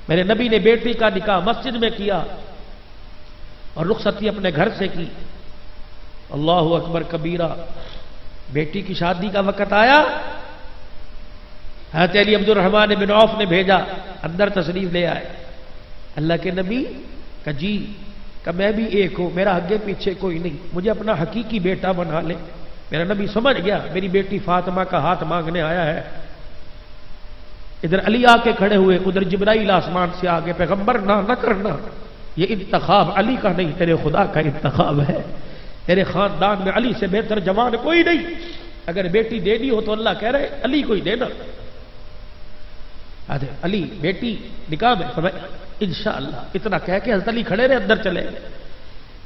میرے نبی نے بیٹی کا نکاح مسجد میں کیا اور رخصتی اپنے گھر سے کی. اللہ اکبر کبیرہ. بیٹی کی شادی کا وقت آیا، حضرت علی عبد الرحمن بن عوف نے بھیجا اندر تشریف لے آئے. اللہ کے نبی کہ جی کہ میں بھی ایک ہوں، میرا آگے پیچھے کوئی نہیں، مجھے اپنا حقیقی بیٹا بنا لے. میرا نبی سمجھ گیا میری بیٹی فاطمہ کا ہاتھ مانگنے آیا ہے. ادھر علی آ کے کھڑے ہوئے، ادھر جبرائیل آسمان سے آگے، پیغمبر نہ کرنا، یہ انتخاب علی کا نہیں تیرے خدا کا انتخاب ہے. تیرے خاندان میں علی سے بہتر جوان کوئی نہیں، اگر بیٹی دینی ہو تو اللہ کہہ رہے علی کو ہی دینا. علی بیٹی نکاح میں فرمایا انشاءاللہ. اتنا کہہ کے حضرت علی کھڑے رہے، اندر چلے.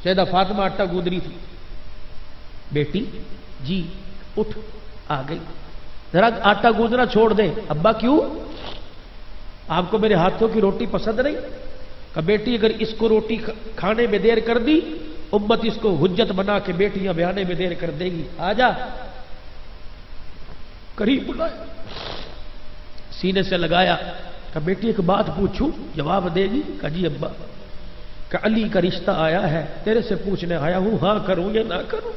سیدہ فاطمہ آٹا گودری تھی. بیٹی جی اٹھ، آ گئی. ذرا آٹا گوندنا چھوڑ دے. ابا کیوں؟ آپ کو میرے ہاتھوں کی روٹی پسند نہیں؟ کہ بیٹی اگر اس کو روٹی کھانے میں دیر کر دی، امت اس کو حجت بنا کے بیٹیاں بیانے میں دیر کر دے گی. آ جا. قریب بلایا، سینے سے لگایا. کہ بیٹی ایک بات پوچھوں، جواب دے گی؟ کہ جی ابا. کہ علی کا رشتہ آیا ہے، تیرے سے پوچھنے آیا ہوں، ہاں کروں یا نہ کروں.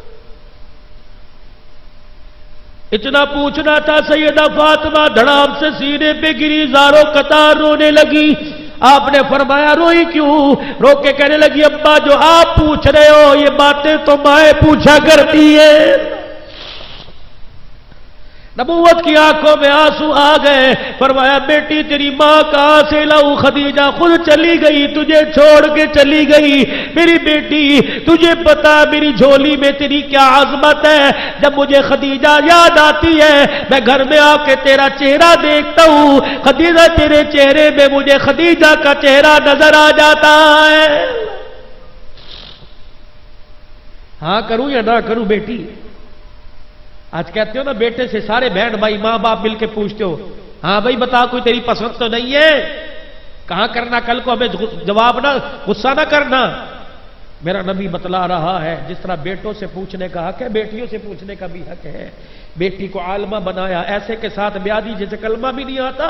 اتنا پوچھنا تھا. سیدہ فاطمہ دھڑام سے سینے پہ گری، زاروں قطار رونے لگی. آپ نے فرمایا روئی کیوں؟ رو کے کہنے لگی ابا جو آپ پوچھ رہے ہو یہ باتیں تو مائیں پوچھا کرتی ہے. نبوت کی آنکھوں میں آنسو آ گئے. فرمایا بیٹی تیری ماں کہاں سے لاؤں؟ خدیجہ خود چلی گئی، تجھے چھوڑ کے چلی گئی. میری بیٹی تجھے پتا میری جھولی میں تیری کیا عظمت ہے. جب مجھے خدیجہ یاد آتی ہے میں گھر میں آ کے تیرا چہرہ دیکھتا ہوں، خدیجہ تیرے چہرے میں مجھے خدیجہ کا چہرہ نظر آ جاتا ہے. ہاں کروں یا نہ کروں بیٹی؟ آج کہتے ہو نا بیٹے سے سارے بہن بھائی ماں باپ مل کے پوچھتے ہو ہاں بھائی بتا کوئی تیری پسند تو نہیں ہے؟ کہاں کرنا کل کو ہمیں جواب نہ، غصہ نہ کرنا. میرا نبی بتلا رہا ہے جس طرح بیٹوں سے پوچھنے کا حق ہے بیٹیوں سے پوچھنے کا بھی حق ہے. بیٹی کو عالمہ بنایا، ایسے کے ساتھ بیاہ دی جسے کلمہ بھی نہیں آتا.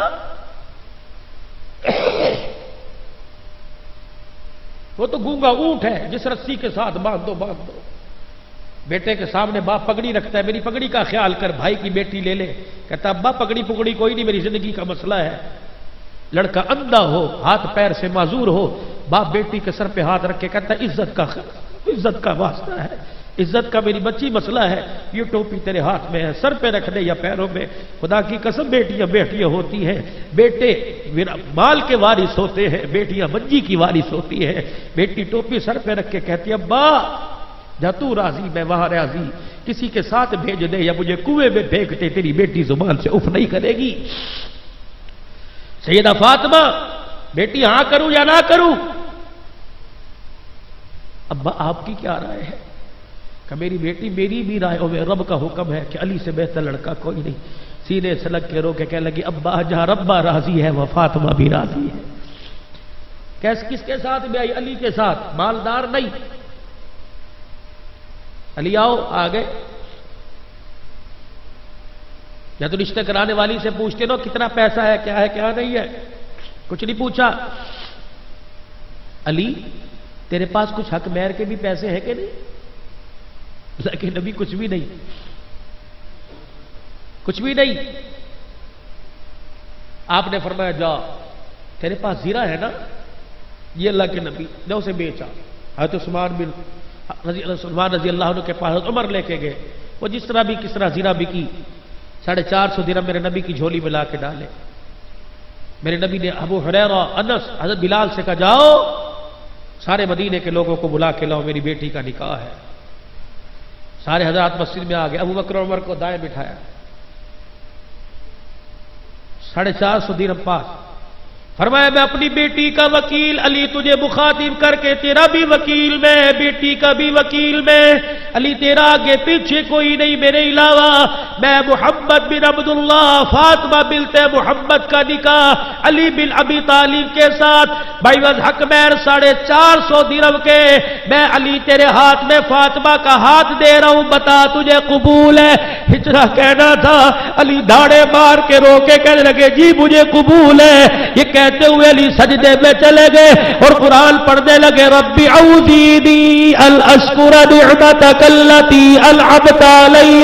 وہ تو گونگا اونٹ ہے، جس رسی کے ساتھ باندھ دو باندھ دو. بیٹے کے سامنے باپ پگڑی رکھتا ہے، میری پگڑی کا خیال کر. بھائی کی بیٹی لے لے، کہتا ابا پگڑی پگڑی کوئی نہیں، میری زندگی کا مسئلہ ہے. لڑکا اندھا ہو، ہاتھ پیر سے معذور ہو، باپ بیٹی کے سر پہ ہاتھ رکھ کے کہتا عزت کا واسطہ ہے، عزت کا میری بچی مسئلہ ہے. یہ ٹوپی تیرے ہاتھ میں ہے، سر پہ رکھ دے یا پیروں میں. خدا کی قسم بیٹیاں بیٹیاں ہوتی ہیں، بیٹے مال کے وارث ہوتے ہیں، بیٹیاں منجی کی وارث ہوتی ہیں. بیٹی ٹوپی سر پہ رکھ کے کہتی ابا جا تو راضی میں وہاں راضی، کسی کے ساتھ بھیج دے یا مجھے کنویں میں پھینک دے، تیری بیٹی زبان سے اف نہیں کرے گی. سیدہ فاطمہ بیٹی ہاں کروں یا نہ کروں؟ ابا آپ کی کیا رائے ہے؟ کہ میری بیٹی میری بھی رائے ہو، رب کا حکم ہے کہ علی سے بہتر لڑکا کوئی نہیں. سینے سے لگ کے رو کے کہنے لگی ابا جہاں ربا راضی ہے وہ فاطمہ بھی راضی ہے. کس کے ساتھ بھی آئی؟ علی کے ساتھ. مالدار نہیں. علی آؤ، آ گئے. یا تو رشتے کرانے والی سے پوچھتے نا کتنا پیسہ ہے کیا نہیں ہے، کچھ نہیں پوچھا. علی تیرے پاس کچھ حق مہر کے بھی پیسے ہیں کہ نہیں؟ لیکن نبی کچھ بھی نہیں، کچھ بھی نہیں. آپ نے فرمایا جا تیرے پاس زیرہ ہے نا، یہ اللہ کے نبی نے اسے بیچا. حضرت عثمان رضی اللہ عنہ کے پاس عمر لے کے گئے. وہ جس طرح بھی کس طرح زیرہ بکی، 450 درہم میرے نبی کی جھولی میں لا کے ڈالے. میرے نبی نے ابو ہریرہ، انس، حضرت بلال سے کہا جاؤ سارے مدینے کے لوگوں کو بلا کے لاؤ، میری بیٹی کا نکاح ہے. سارے حضرات مسجد میں آ گئے. ابو بکر عمر کو دائیں بٹھایا. 450 درہم پاس. فرمایا میں اپنی بیٹی کا وکیل، علی تجھے مخاطب کر کے تیرا بھی وکیل میں، بیٹی کا بھی وکیل میں. علی تیرا آگے پیچھے کوئی نہیں میرے علاوہ. میں محمد بن عبداللہ فاطمہ بنت محمد کا نکاح علی بن ابی طالب کے ساتھ بعوض حق مہر 450 درہم کے میں علی تیرے ہاتھ میں فاطمہ کا ہاتھ دے رہا ہوں، بتا تجھے قبول ہے؟ ہجرہ کہنا تھا. علی دھاڑے مار کے رو کے کہنے لگے جی مجھے قبول ہے. یہ کہہ کہتے ہوئے علی سجدے میں چلے گئے اور قرآن پڑھنے لگے ربی اوزینی الاشکر نعمتک التی انعمت علی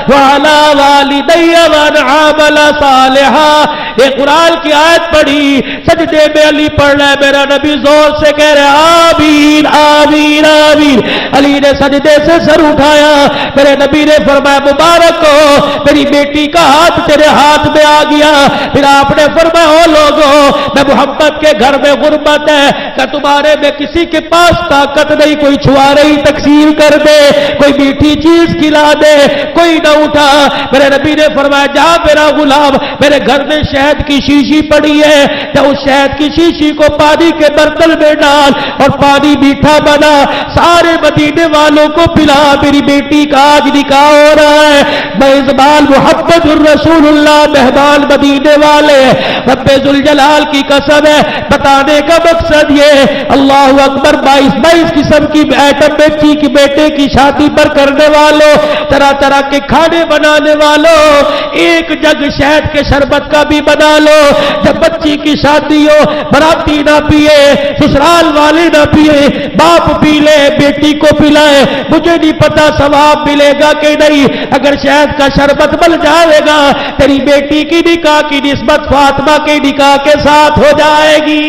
وعلی والدی وان عامل صالحا. یہ قرآن کی آیت پڑھی, سجدے میں علی پڑھ رہا ہے, میرا نبی زور سے کہہ رہے آمین آمین آمین. علی نے سجدے سے سر اٹھایا, میرے نبی نے فرمایا مبارک ہو میری بیٹی کا ہاتھ تیرے ہاتھ میں آ گیا. پھر آپ نے فرمایا او لوگوں, میں محمد کے گھر میں غربت ہے, کہ تمہارے میں کسی کے پاس طاقت نہیں, کوئی چھوارے ہی تقسیم کر دے, کوئی میٹھی چیز کھلا دے, کوئی نہ اٹھا. میرے نبی نے فرمایا جا میرا غلام, میرے گھر میں شہد کی شیشی پڑی ہے, تو اس شہد کی شیشی کو پانی کے برتن میں ڈال اور پانی میٹھا بنا, سارے مدینے والوں کو پلا. میری بیٹی کا آج نکاح ہو رہا ہے. میزبان محمد الرسول اللہ, مہمان مدینے والے. رب ذوالجلال کی قسم ہے, بتانے کا مقصد یہ اللہ اکبر 22 قسم کی آئٹم بچی کی بیٹے کی شادی پر کرنے والوں, طرح طرح کے کھانے بنانے والوں, ایک جگ شہد کے شربت کا بھی بنا لو. جب بچی کی شادی ہو براتی نہ پیے, سسرال والے نہ پیے, باپ پی لے بیٹی کو پلائے. مجھے نہیں پتا ثواب ملے گا کہ نہیں. اگر شہد کا شربت بن جائے گا تیری بیٹی کی نکاح کی نسبت فاطمہ کے نکاح کے ساتھ ہو جائے گی.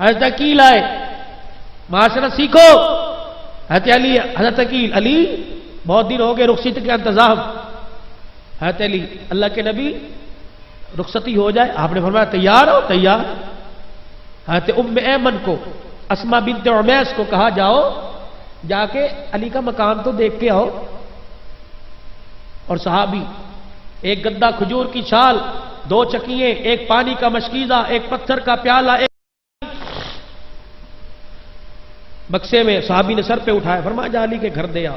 حضرت عقیل آئے, معاشرت سیکھو. حضرت عقیل علی بہت دن ہو گئے رخصتی کا انتظام. حضرت علی اللہ کے نبی رخصتی ہو جائے, آپ نے فرمایا تیار ہو؟ تیار. حضرت ام ایمن کو, اسما بنت عمیس کو کہا جاؤ جا کے علی کا مکان تو دیکھ کے آؤ. اور صحابی, ایک گدا کھجور کی چھال, 2 چکیے, ایک پانی کا مشکیزہ, ایک پتھر کا پیالہ, ایک بکسے میں صحابی نے سر پہ اٹھایا, فرمایا جا علی کے گھر دے آ.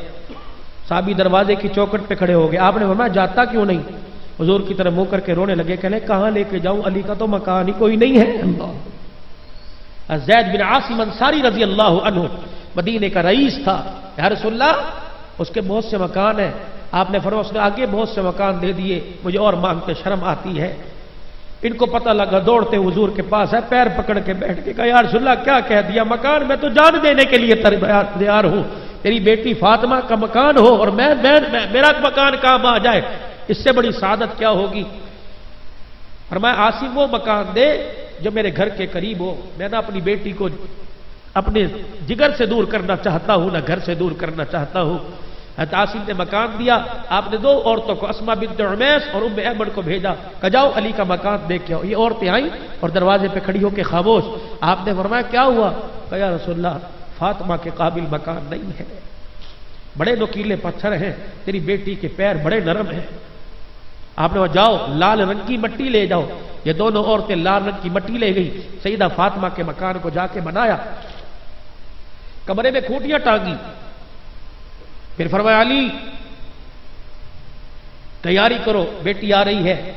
صحابی دروازے کی چوکٹ پہ کھڑے ہو گئے. آپ نے فرمایا جاتا کیوں نہیں؟ حضور کی طرف منہ کر کے رونے لگے, کہنے کہاں لے کے جاؤں, علی کا تو مکان ہی کوئی نہیں ہے. زید بن عاصم انصاری رضی اللہ عنہ مدینے کا رئیس تھا. یا رسول اللہ اس کے بہت سے مکان ہیں. آپ نے فرمایا, اس نے آگے بہت سے مکان دے دیے, مجھے اور مانگتے شرم آتی ہے. ان کو پتہ لگا, دوڑتے حضور کے پاس ہے, پیر پکڑ کے بیٹھ کے کہا یا رسول اللہ کیا کہہ دیا, مکان میں تو جان دینے کے لیے تیار ہوں, تیری بیٹی فاطمہ کا مکان ہو اور میرا مکان کام آ جائے, اس سے بڑی سعادت کیا ہوگی. فرمایا عاصم وہ مکان دے جو میرے گھر کے قریب ہو, میں نہ اپنی بیٹی کو اپنے جگر سے دور کرنا چاہتا ہوں, نہ گھر سے دور کرنا چاہتا ہوں. حضرت عاصم نے مکان دیا. آپ نے 2 عورتوں کو, اسما بنت عمیس اور ام ایمن کو بھیجا, کہ جاؤ علی کا مکان دیکھ کے آؤ. یہ عورتیں آئیں اور دروازے پہ کھڑی ہو کے خاموش. آپ نے فرمایا کیا ہوا؟ کہ یا رسول اللہ فاطمہ کے قابل مکان نہیں ہے, بڑے نوکیلے پتھر ہیں, تیری بیٹی کے پیر بڑے نرم ہیں. آپ نے وہ جاؤ لال رنگ کی مٹی لے جاؤ. یہ دونوں عورتیں لال رنگ کی مٹی لے گئی, سیدہ فاطمہ کے مکان کو جا کے بنایا, کمرے میں کھوٹیاں ٹانگی. پھر فرمایا علی تیاری کرو, بیٹی آ رہی ہے.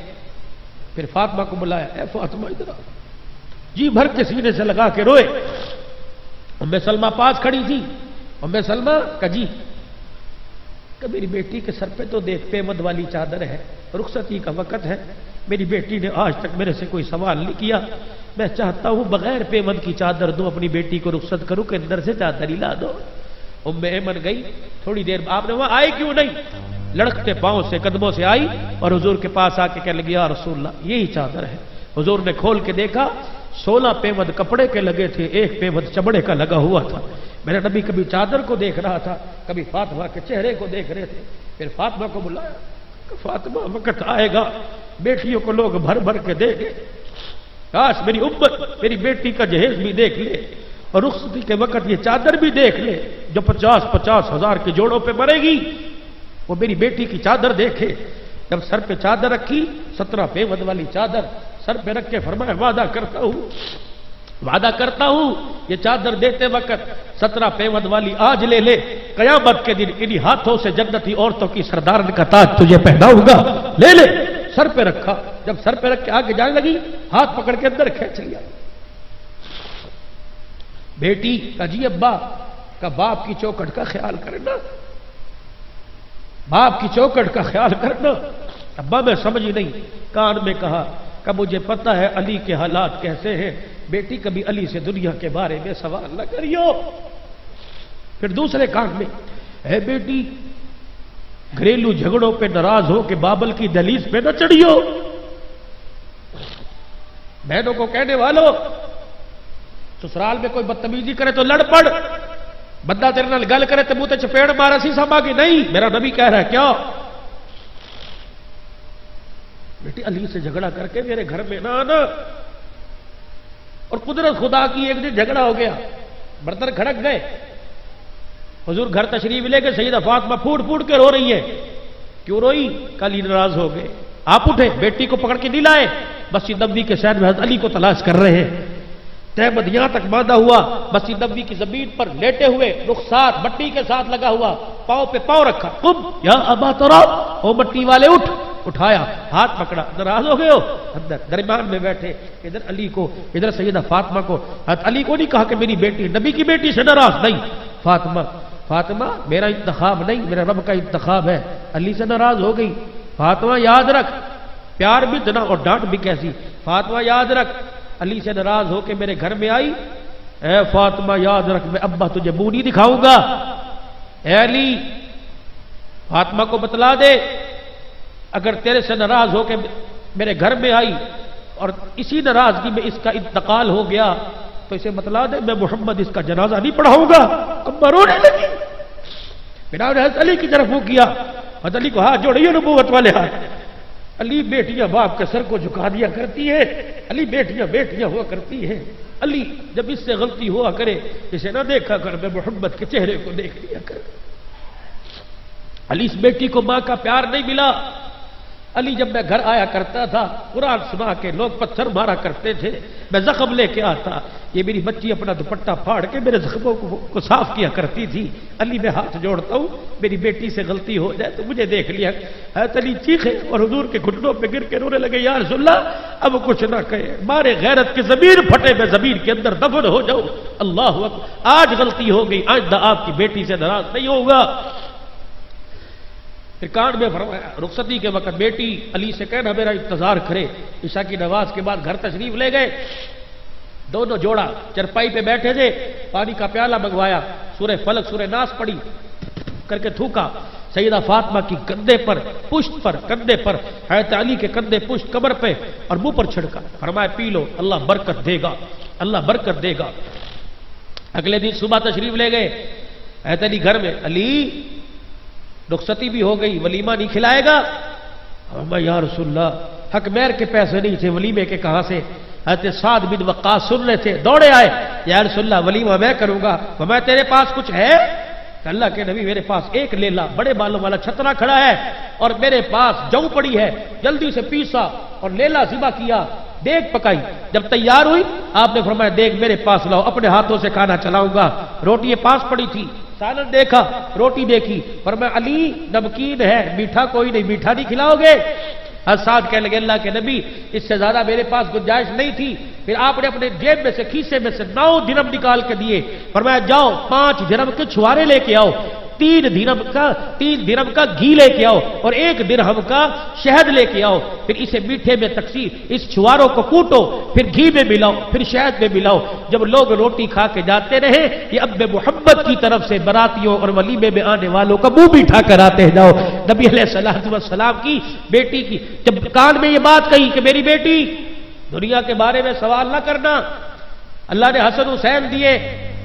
پھر فاطمہ کو بلایا, اے فاطمہ ادھر آ. جی بھر کے سینے سے لگا کے روئے. ام سلمہ پاس کھڑی تھی. ام سلمہ کا جی, کہ میری بیٹی کے سر پہ تو دیکھ پیمد والی چادر ہے, رخصتی کا وقت ہے, میری بیٹی نے آج تک میرے سے کوئی سوال نہیں کیا, میں چاہتا ہوں بغیر پیمد کی چادر دو, اپنی بیٹی کو رخصت کروں کہ اندر سے چادر ہی لا دو. ام ایمن گئی. تھوڑی دیر آپ نے وہاں آئے کیوں نہیں, لڑکتے پاؤں سے قدموں سے آئی اور حضور کے پاس آ کے کہنے لگی یا رسول اللہ یہی چادر ہے. حضور نے کھول کے دیکھا, 16 پیمد کپڑے کے لگے تھے, 1 پیمد چمڑے کا لگا ہوا تھا. میرا نبی کبھی چادر کو دیکھ رہا تھا, کبھی فاطمہ کے چہرے کو دیکھ رہے تھے. پھر فاطمہ کو بلایا کہ فاطمہ وقت آئے گا بیٹیوں کو لوگ بھر بھر کے دیں گے, کاش میری امت میری بیٹی کا جہیز بھی دیکھ لے اور رخصتی کے وقت یہ چادر بھی دیکھ لے جو 50-50 ہزار کے جوڑوں پہ مرے گی, وہ میری بیٹی کی چادر دیکھے. جب سر پہ چادر رکھی, 17 پیمد والی چادر سر پہ رکھ کے فرمایا وعدہ کرتا ہوں یہ چادر دیتے وقت 17 پیمد والی آج لے لے, قیامت کے دن انہی ہاتھوں سے جنتی عورتوں کی سردارن کا تاج تجھے پہناؤں گا, لے لے. سر پہ رکھا. جب سر پہ رکھ کے آگے جانے لگی, ہاتھ پکڑ کے اندر کھینچ لیا. بیٹی کا جی ابا, کا باپ کی چوکٹ کا خیال کرنا, باپ کی چوکٹ کا خیال کرنا. ابا میں سمجھی نہیں. کان میں کہا کہ مجھے پتہ ہے علی کے حالات کیسے ہیں، بیٹی کبھی علی سے دنیا کے بارے میں سوال نہ کریو۔ پھر دوسرے کان میں، اے بیٹی گھریلو جھگڑوں پہ ناراض ہو کہ بابل کی دہلیز پہ نہ چڑھیو۔ بہنوں کو کہنے والوں، سسرال میں کوئی بدتمیزی کرے تو لڑ پڑ، بندہ تیرے نال گل کرے تو منہ تے چپیڑ مارا سی سما کہ نہیں، میرا نبی کہہ رہا ہے کیا؟ بیٹی علی سے جھگڑا کر کے میرے گھر میں نہ آنا۔ اور قدرت خدا کی ایک دن جھگڑا ہو گیا، برتن کھڑک گئے، حضور گھر تشریف لے کے سیدہ فاطمہ پھوٹ پھوٹ کے رو رہی ہے۔ کیوں روئی؟ علی ناراض ہو گئے۔ آپ اٹھے، بیٹی کو پکڑ کے نہیں لائے، مسجد نبوی کے شہر میں حضرت علی کو تلاش کر رہے ہیں۔ تہمد یہاں تک باندھا ہوا، مسجد نبوی کی زمین پر لیٹے ہوئے، رخسار مٹی کے ساتھ لگا ہوا، پاؤں پہ پاؤں رکھا، قم یا ابا تراب، او مٹی والے اٹھ، اٹھایا، ہاتھ پکڑا، ناراض ہو گئے ہو؟ اندر درمیان میں بیٹھے، ادھر علی کو، ادھر سیدہ فاطمہ کو۔ حضرت علی کو نہیں کہا کہ میری بیٹی، نبی کی بیٹی سے ناراض نہیں، فاطمہ فاطمہ میرا انتخاب نہیں، میرے رب کا انتخاب ہے۔ علی سے ناراض ہو گئی، فاطمہ یاد رکھ، پیار بھی اتنا اور ڈانٹ بھی کیسی، فاطمہ یاد رکھ، علی سے ناراض ہو کے میرے گھر میں آئی، اے فاطمہ یاد رکھ میں ابا تجھے منہ نہیں دکھاؤں گا۔ اے علی، فاطمہ کو بتلا دے اگر تیرے سے ناراض ہو کے میرے گھر میں آئی اور اسی ناراضگی میں اس کا انتقال ہو گیا تو اسے بتلا دے میں محمد اس کا جنازہ نہیں پڑھاؤں گا۔ ابا رونے لگی، پھر آپ نے حضرت علی کی طرف منہ کیا، حضرت علی کو ہاتھ جوڑیے نبوت والے ہاتھ۔ علی بیٹیاں باپ کے سر کو جھکا دیا کرتی ہے، علی بیٹیاں بیٹیاں ہوا کرتی ہیں، علی جب اس سے غلطی ہوا کرے اسے نہ دیکھا کر، میں محمد کے چہرے کو دیکھ لیا کر۔ علی اس بیٹی کو ماں کا پیار نہیں ملا۔ علی جب میں گھر آیا کرتا تھا، قرآن سنا کے لوگ پتھر مارا کرتے تھے، میں زخم لے کے آتا، یہ میری بچی اپنا دوپٹہ پھاڑ کے میرے زخموں کو صاف کیا کرتی تھی۔ علی میں ہاتھ جوڑتا ہوں، میری بیٹی سے غلطی ہو جائے تو مجھے دیکھ لیا۔ حضرت علی چیخے اور حضور کے گھٹنوں پہ گر کے رونے لگے، یا رسول اللہ اب کچھ نہ کہے، مارے غیرت کی زمین پھٹے، میں زمین کے اندر دفن ہو جاؤں۔ اللہ اکبر، آج غلطی ہو گئی، آئندہ آپ کی بیٹی سے ناراض نہیں ہوگا۔ پھر کان میں فرمایا رخصتی کے وقت بیٹی علی سے کہنا میرا انتظار کرے۔ عشاء کی نماز کے بعد گھر تشریف لے گئے، دونوں جوڑا چرپائی پہ بیٹھے تھے، پانی کا پیالہ منگوایا، سورہ فلق سورہ ناس پڑھی کر کے تھوکا، سیدہ فاطمہ کی کندھے پر، پشت پر، کندھے پر، حضرت علی کے کندھے پشت کمر پہ اور منہ پر چھڑکا، فرمایا پی لو، اللہ برکت دے گا، اللہ برکت دے گا۔ اگلے دن صبح تشریف لے گئے حضرت علی گھر میں، علی رخصتی بھی ہو گئی، ولیمہ نہیں کھلائے گا؟ فرمایا یا رسول اللہ حق مہر کے پیسے نہیں تھے، ولیمے کے کہاں سے؟ حضرت سعد بن وقاص سن رہے تھے، دوڑے آئے، یا رسول اللہ ولیمہ میں کروں گا۔ فرمایا تیرے پاس کچھ ہے؟ کہ اللہ کے نبی میرے پاس ایک لیلا بڑے بالوں والا چھترا کھڑا ہے اور میرے پاس جو پڑی ہے، جلدی سے پیسا اور لیلا ذبح کیا، دیگ پکائی، جب تیار ہوئی آپ نے فرمایا دیگ میرے پاس لاؤ، اپنے ہاتھوں سے کھانا چلاؤں گا۔ روٹی پاس پڑی تھی، سالن دیکھا، روٹی دیکھی، فرمایا علی نمکین ہے، میٹھا کوئی نہیں، میٹھا نہیں کھلاؤ گے؟ سعد کہنے لگے اللہ کے نبی اس سے زیادہ میرے پاس گنجائش نہیں تھی۔ پھر آپ نے اپنے جیب میں سے کھیسے میں سے 9 درہم نکال کے دیے، فرمایا جاؤ 5 درہم کے چھوارے لے کے آؤ، 3 درہم کا گھی لے کے آؤ اور 1 درہم کا شہد لے کے آؤ، پھر اسے میٹھے میں تقسیم، اس چھواروں کو کوٹو، پھر گھی میں ملاؤ، پھر شہد میں ملاؤ۔ جب لوگ روٹی کھا کے جاتے رہے، یہ اب محمد کی طرف سے براتیوں اور ولیمے میں آنے والوں کا منہ بھی اٹھا کر آتے جاؤ۔ نبی علیہ السلام کی بیٹی کی جب کان میں یہ بات کہی کہ میری بیٹی دنیا کے بارے میں سوال نہ کرنا، اللہ نے حسن حسین دیے،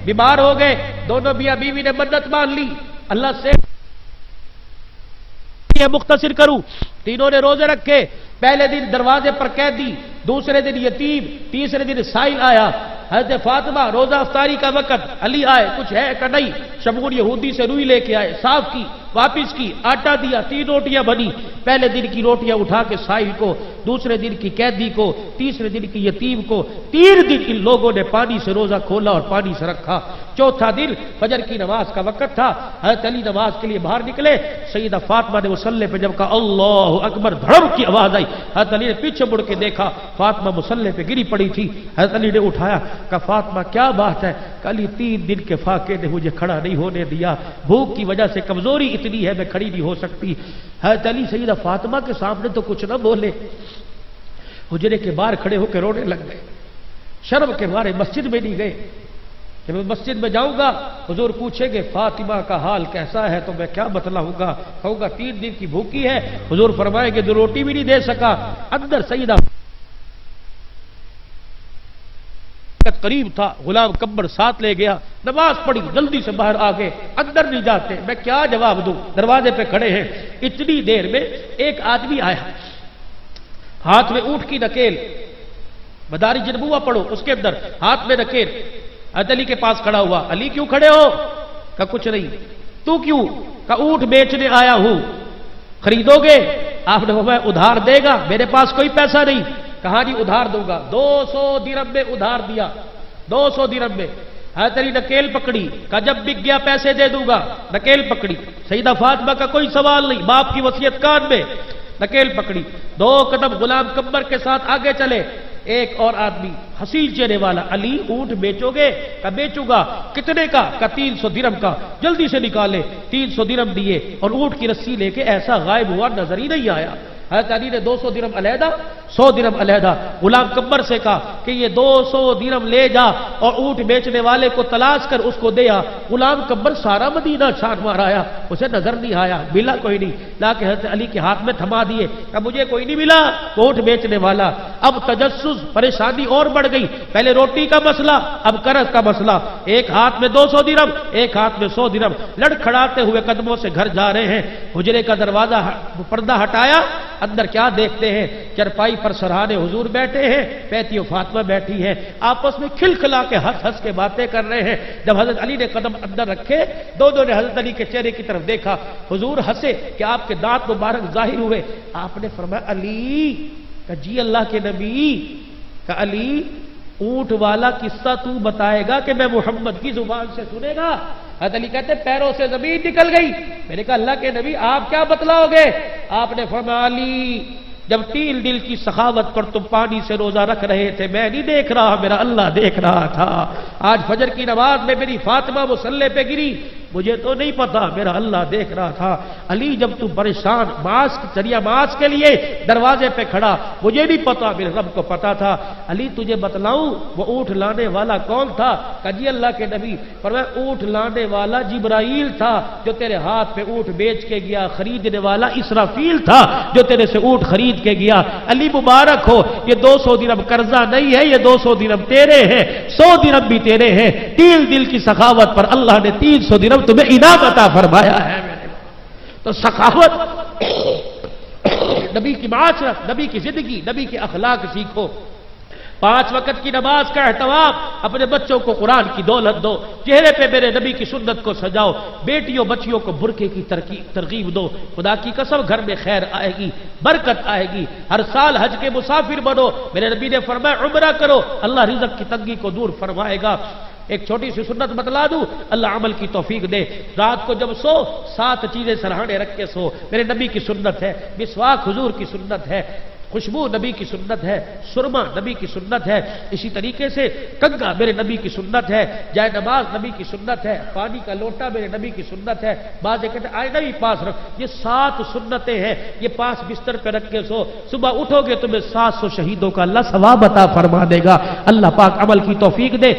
بیمار ہو گئے، دونوں میاں بیوی نے منت مان لی اللہ سے مختصر کروں، تینوں نے روزے رکھے، پہلے دن دروازے پر قیدی، دوسرے دن یتیم، تیسرے دن سائل آیا، حضرت فاطمہ روزہ افطاری کا وقت، علی آئے کچھ ہے کہ نہیں، شمون یہودی سے روئی لے کے آئے، صاف کی، واپس کی، آٹا دیا، 3 روٹیاں بنی، پہلے دن کی روٹیاں اٹھا کے سائل کو، دوسرے دن کی قیدی کو، تیسرے دن کی یتیم کو، 3 دن ان لوگوں نے پانی سے روزہ کھولا اور پانی سے رکھا۔ چوتھا دن فجر کی نماز کا وقت تھا، حضرت علی نماز کے لیے باہر نکلے، سیدہ فاطمہ نے مصلی پہ جب کہا اللہ اکبر، دھڑم کی آواز آئی، حضرت علی نے پیچھے مڑ کے دیکھا، فاطمہ مصلی پہ گری پڑی تھی، حضرت علی نے اٹھایا، کہا فاطمہ کیا بات ہے؟ کہ علی 3 دن کے فاقے نے مجھے کھڑا نہیں ہونے دیا، بھوک کی وجہ سے کمزوری اتنی ہے میں کھڑی نہیں ہو سکتی۔ حضرت علی سیدہ فاطمہ کے سامنے تو کچھ نہ بولے، حجرے کے باہر کھڑے ہو کے رونے لگ گئے، شرم کے مارے مسجد میں نہیں گئے کہ میں مسجد میں جاؤں گا حضور پوچھیں گے فاطمہ کا حال کیسا ہے تو میں کیا بتلاؤں گا، کہوں گا 3 دن کی بھوکی ہے، حضور فرمائیں گے جو روٹی بھی نہیں دے سکا۔ اندر سیدہ قریب تھا، غلام کمبر ساتھ لے گیا، نماز پڑھی، جلدی سے باہر آ گئے، اندر نہیں جاتے، میں کیا جواب دوں، دروازے پہ کھڑے ہیں۔ اتنی دیر میں ایک آدمی آیا، ہاتھ میں اونٹ کی نکیل، مدارج النبوہ پڑھو اس کے اندر ہاتھ میں نکیل، حضرت علی کے پاس کھڑا ہوا۔ علی کیوں کھڑے ہو؟ کہا کچھ نہیں۔ تو کیوں؟ کہا اونٹ بیچنے آیا ہوں، خریدو گے؟ آپ نے فرمایا ادھار دے گا؟ میرے پاس کوئی پیسہ نہیں۔ کہا جی ادھار دوں گا۔ 200 درہم میں ادھار دیا، 200 درہم میں۔ حضرت علی نکیل پکڑی، کہا جب بک گیا پیسے دے دوں گا، نکیل پکڑی۔ سیدہ فاطمہ کا کوئی سوال نہیں، باپ کی وصیت کان میں، نکیل پکڑی، 2 قدم غلام کمبر کے ساتھ آگے چلے۔ ایک اور آدمی حسین چہرے والا، علی اونٹ بیچو گے؟ کہا بیچوں گا۔ کتنے کا؟ کہا 300 درہم کا۔ جلدی سے نکالے، 300 درہم دیے اور اونٹ کی رسی لے کے ایسا غائب ہوا، نظر ہی نہیں آیا۔ حضرت علی نے 200 درہم علیحدہ، 100 درہم علیحدہ، غلام کمبر سے کہا کہ یہ 200 درہم لے جا اور اونٹ بیچنے والے کو تلاش کر اس کو دیا۔ غلام کمبر سارا مدینہ چھان مار آیا، اسے نظر نہیں آیا، ملا کوئی نہیں، لا کے حضرت علی کے ہاتھ میں تھما دیے، کہ مجھے کوئی نہیں ملا اونٹ بیچنے والا۔ اب تجسس، پریشانی اور بڑھ گئی، پہلے روٹی کا مسئلہ، اب قرض کا مسئلہ، ایک ہاتھ میں 200 درہم، ایک ہاتھ میں 100 درہم، لڑکھڑاتے ہوئے قدموں سے گھر جا رہے ہیں۔ حجرے کا دروازہ پردہ ہٹایا، اندر کیا دیکھتے ہیں؟ چرپائی پر سرہانے حضور بیٹھے ہیں، بیٹی و فاطمہ بیٹھی ہیں، آپس میں کھلکھلا کے ہنس ہنس کے باتیں کر رہے ہیں۔ جب حضرت علی نے قدم اندر رکھے، دونوں نے حضرت علی کے چہرے کی طرف دیکھا، حضور ہنسے کہ آپ کے دانت مبارک ظاہر ہوئے۔ آپ نے فرمایا علی، کہ جی اللہ کے نبی، کہ علی اونٹ والا قصہ تو بتائے گا کہ میں محمد کی زبان سے سنے گا؟ حضرت علی کہتے پیروں سے زمین نکل گئی۔ میں نے کہا اللہ کے نبی آپ کیا بتلاؤ گے؟ آپ نے فرمایا علی، جب 3 دل کی سخاوت پر تم پانی سے روزہ رکھ رہے تھے، میں نہیں دیکھ رہا، میرا اللہ دیکھ رہا تھا۔ آج فجر کی نماز میں میری فاطمہ مصلی پہ گری، مجھے تو نہیں پتا، میرا اللہ دیکھ رہا تھا۔ علی جب تم پریشان معاذ کے لیے دروازے پہ کھڑا، مجھے نہیں پتا، میرے رب کو پتا تھا۔ علی تجھے بتلاؤں وہ اونٹ لانے والا کون تھا؟ کہ جی اللہ کے نبی۔ فرمایا اونٹ لانے والا جبرائیل تھا جو تیرے ہاتھ پہ اونٹ بیچ کے گیا، خریدنے والا اسرافیل تھا جو تیرے سے اونٹ خرید کے گیا۔ علی مبارک ہو، یہ 200 درہم قرضہ نہیں ہے، یہ 200 درہم تیرے ہیں، 100 درہم بھی تیرے ہیں۔ 3 دل کی سخاوت پر اللہ نے 300 درہم تمہیں انعام عطا فرمایا ہے۔ تو سخاوت، نبی کی معاشرت، نبی کی زندگی، نبی کے اخلاق سیکھو۔ 5 وقت کی نماز کا اہتمام، اپنے بچوں کو قرآن کی دولت دو، چہرے پہ میرے نبی کی سنت کو سجاؤ، بیٹیوں بچیوں کو برقعے کی ترغیب دو۔ خدا کی قسم گھر میں خیر آئے گی، برکت آئے گی۔ ہر سال حج کے مسافر بنو، میرے نبی نے فرمایا عمرہ کرو، اللہ رزق کی تنگی کو دور فرمائے گا۔ ایک چھوٹی سی سنت بتلا دوں، اللہ عمل کی توفیق دے۔ رات کو جب سو 7 چیزیں سرہانے رکھ کے سو، میرے نبی کی سنت ہے۔ مسواک حضور کی سنت ہے، خوشبو نبی کی سنت ہے، سرما نبی کی سنت ہے، اسی طریقے سے کنگا میرے نبی کی سنت ہے، جائے نماز نبی کی سنت ہے، پانی کا لوٹا میرے نبی کی سنت ہے، بعض کہتے ہیں آئینہ بھی پاس رکھ۔ یہ 7 سنتیں ہیں، یہ پاس بستر پہ رکھ کے سو، صبح اٹھو گے تمہیں 700 شہیدوں کا اللہ ثواب عطا فرما دے گا۔ اللہ پاک عمل کی توفیق دے۔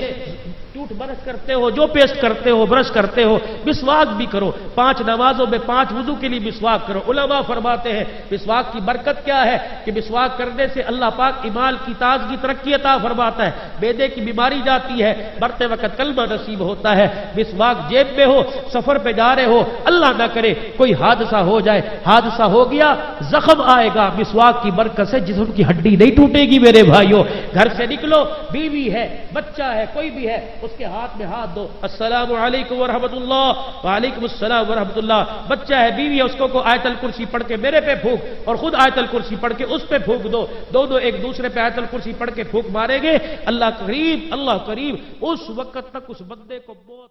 برش کرتے ہو، جو پیسٹ کرتے ہو، برش کرتے ہو، مسواک بھی کرو۔ 5 نمازوں میں 5 وضو کے لیے مسواک کرو۔ علماء فرماتے ہیں مسواک کی برکت کیا ہے کہ مسواک کرنے سے اللہ پاک ایمان کی تازگی ترقی عطا فرماتا ہے، معدے کی بیماری جاتی ہے، مرتے وقت کلمہ نصیب ہوتا ہے۔ مسواک جیب میں ہو، سفر پہ جا رہے ہو، اللہ نہ کرے کوئی حادثہ ہو جائے، حادثہ ہو گیا زخم آئے گا، مسواک کی برکت سے جسم کی ہڈی نہیں ٹوٹے گی۔ میرے بھائیوں گھر سے نکلو، بیوی ہے، بچہ ہے، کوئی بھی ہے، اس کے ہاتھ میں ہاتھ دو، السلام علیکم ورحمۃ اللہ، وعلیکم السلام ورحمۃ اللہ۔ بچہ ہے، بیوی ہے، اس کو آیت الکرسی پڑھ کے میرے پہ پھونک اور خود آیت الکرسی پڑھ کے اس پہ پھونک دو، دونوں ایک دوسرے پہ آیت الکرسی پڑھ کے پھونک ماریں گے، اللہ قریب اس وقت تک اس بندے کو موت